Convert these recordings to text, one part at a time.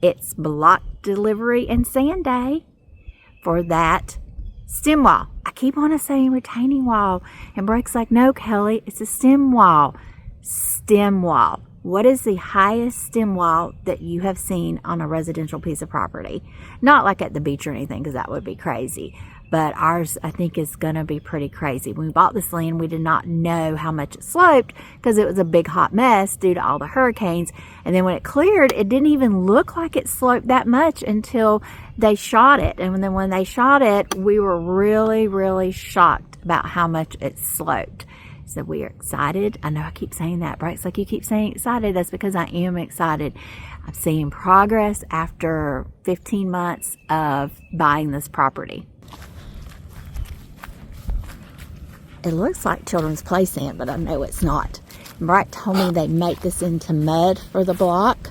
it's block delivery and sand day for that stem wall. I keep on saying retaining wall, and Breck's like, no, Kelly, it's a stem wall. Stem wall. What is the highest stem wall that you have seen on a residential piece of property? Not like at the beach or anything, because that would be crazy. But ours, I think, is going to be pretty crazy. When we bought this land, we did not know how much it sloped because it was a big hot mess due to all the hurricanes. And then when it cleared, it didn't even look like it sloped that much until they shot it. And then when they shot it, we were really, really shocked about how much it sloped. So we are excited. I know I keep saying that. Breck's like, you keep saying excited. That's because I am excited. I'm seeing progress after 15 months of buying this property. It looks like children's play sand, but I know it's not. Breck told me they make this into mud for the block.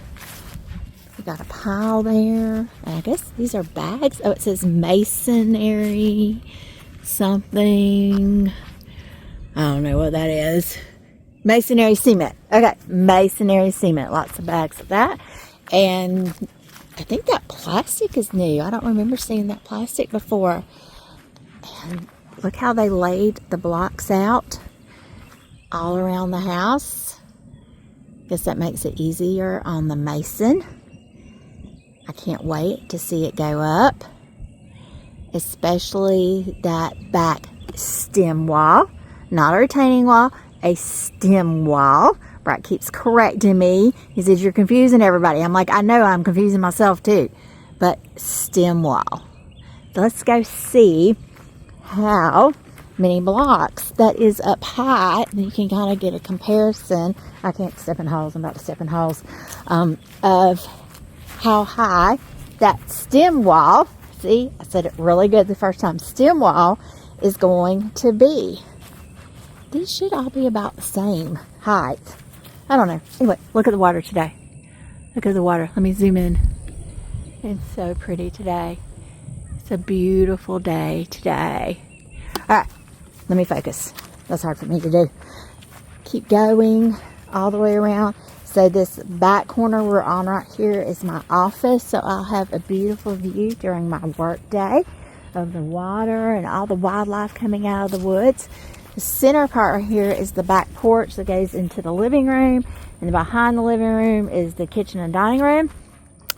We got a pile there. And I guess these are bags. Oh, it says masonry something. I don't know what that is. Masonry cement. Okay, masonry cement. Lots of bags of that. And I think that plastic is new. I don't remember seeing that plastic before. And look how they laid the blocks out all around the house. Guess that makes it easier on the mason. I can't wait to see it go up. Especially that back stem wall. Not a retaining wall, a stem wall. Breck keeps correcting me. He says, you're confusing everybody. I'm like, I know I'm confusing myself too. But stem wall. So let's go see how many blocks that is up high. And you can kind of get a comparison. I can't step in holes. I'm about to step in holes. Of how high that stem wall, see, I said it really good the first time, stem wall is going to be. These should all be about the same height. I don't know. Anyway, look at the water today. Look at the water. Let me zoom in. It's so pretty today. It's a beautiful day today. All right, let me focus. That's hard for me to do. Keep going all the way around. So this back corner we're on right here is my office. So I'll have a beautiful view during my work day of the water and all the wildlife coming out of the woods. The center part right here is the back porch that goes into the living room, and behind the living room is the kitchen and dining room.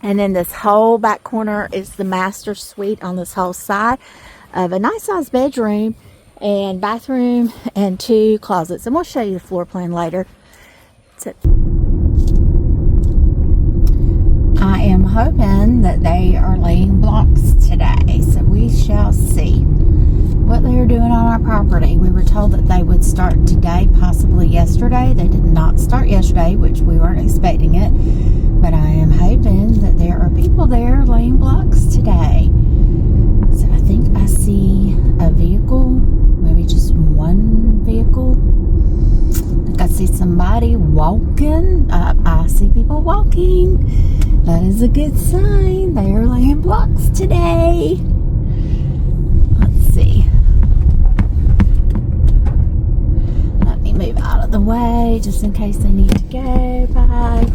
And then this whole back corner is the master suite on this whole side of a nice sized bedroom and bathroom and 2 closets. And we'll show you the floor plan later. So I am hoping that they are laying blocks today, so we shall see what they are doing on our property. We were told that they would start today, possibly yesterday. They did not start yesterday, which we weren't expecting it, but I am hoping that there are people there laying blocks today. So I think I see a vehicle, maybe just one vehicle. I think I see somebody walking. I see people walking. That is a good sign. They are laying blocks today. Let's see. Let me move out of the way just in case they need to go by.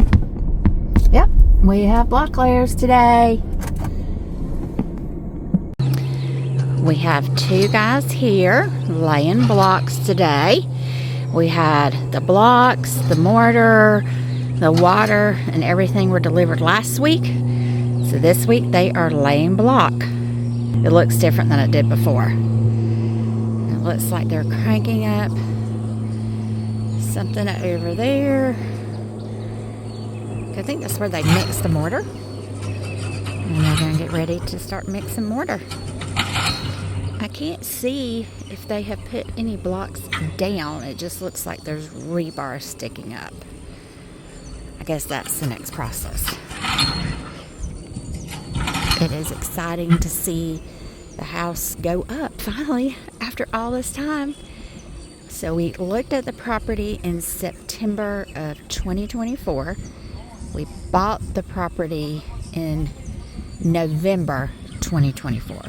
Yep, we have block layers today. We have 2 guys here laying blocks today. We had the blocks, the mortar, the water, and everything were delivered last week. So this week they are laying block. It looks different than it did before. It looks like they're cranking up something over there. I think that's where they mix the mortar. And they're going to get ready to start mixing mortar. I can't see if they have put any blocks down. It just looks like there's rebar sticking up. I guess that's the next process. It is exciting to see the house go up finally after all this time. So we looked at the property in September of 2024. We bought the property in November 2024.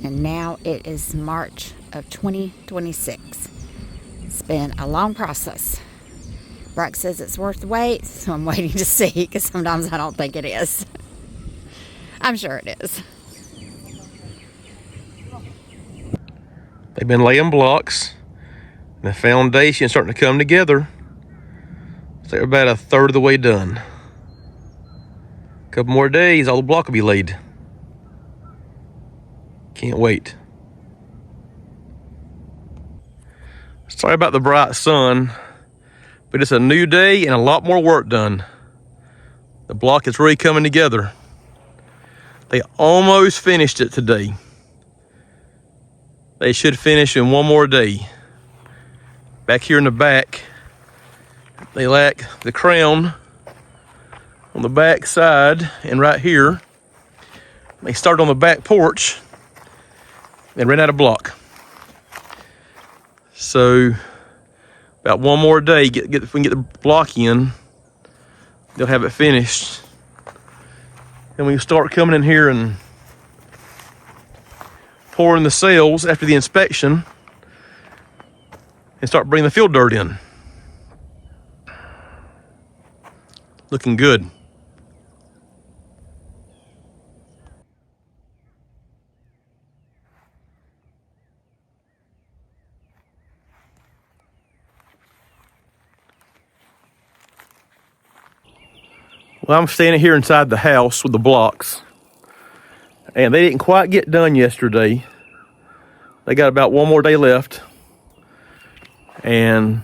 And now it is March of 2026. It's been a long process. Breck says it's worth the wait, so I'm waiting to see, because sometimes I don't think it is. I'm sure it is. They've been laying blocks. And the foundation is starting to come together. So they're about a third of the way done. A couple more days, all the block will be laid. Can't wait. Sorry about the bright sun, but it's a new day and a lot more work done. The block is really coming together. They almost finished it today. They should finish in one more day. Back here in the back, they lack the crown on the back side and right here. They started on the back porch and ran out of block. So about one more day, if we can get the block in, they'll have it finished. And we start coming in here and pouring the cells after the inspection and start bringing the fill dirt in. Looking good. Well, I'm standing here inside the house with the blocks, and they didn't quite get done yesterday. They got about one more day left, and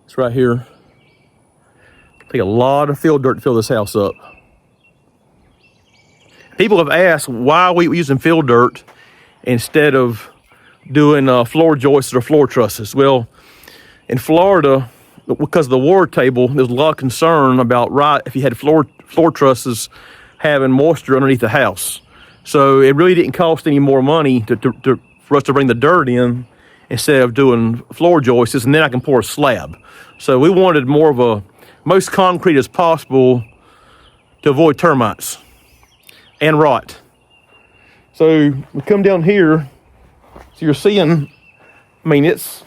it's right here. Take a lot of fill dirt to fill this house up. People have asked why we using fill dirt instead of doing floor joists or floor trusses. Well, in Florida, because of the water table, there's a lot of concern about if you had floor trusses having moisture underneath the house. So it really didn't cost any more money for us to bring the dirt in instead of doing floor joists, and then I can pour a slab. So we wanted more of a most concrete as possible to avoid termites and rot. So we come down here, so you're seeing, I mean, it's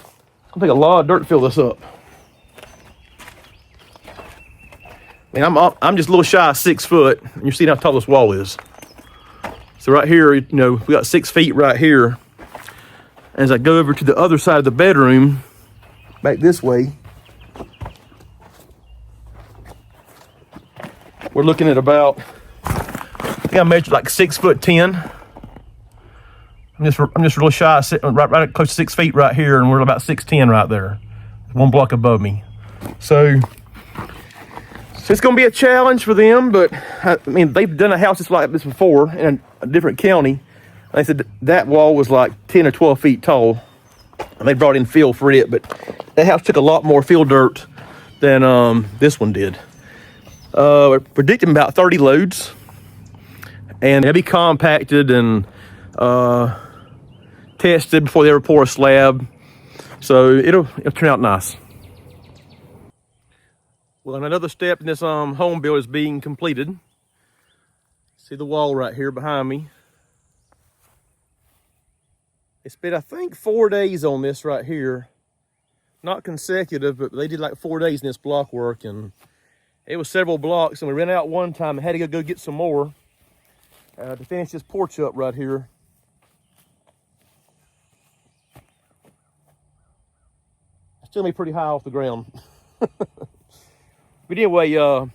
gonna take a lot of dirt to fill this up. I mean, I'm just a little shy of 6 foot, and you're seeing how tall this wall is. So right here, you know, we got 6 feet right here. As I go over to the other side of the bedroom, back this way, we're looking at about, I think I measured like 6'10". I'm just really shy, sitting right close to 6 feet right here, and we're about 6'10" right there, one block above me. So it's going to be a challenge for them, but I mean, they've done a house just like this before in a different county. They said that wall was like 10 or 12 feet tall, and they brought in fill for it, but that house took a lot more fill dirt than this one did. We're predicting about 30 loads, and they'll be compacted and tested before they ever pour a slab, so it'll turn out nice. Well, another step in this home build is being completed. See the wall right here behind me. They spent, I think, 4 days on this right here. Not consecutive, but they did like 4 days in this block work, and it was several blocks, and we ran out one time and had to go get some more to finish this porch up right here. It's still be pretty high off the ground. But anyway, I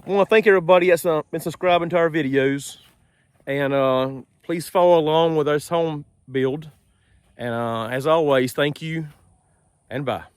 want to thank everybody that's been subscribing to our videos, and please follow along with this home build. And as always, thank you and bye.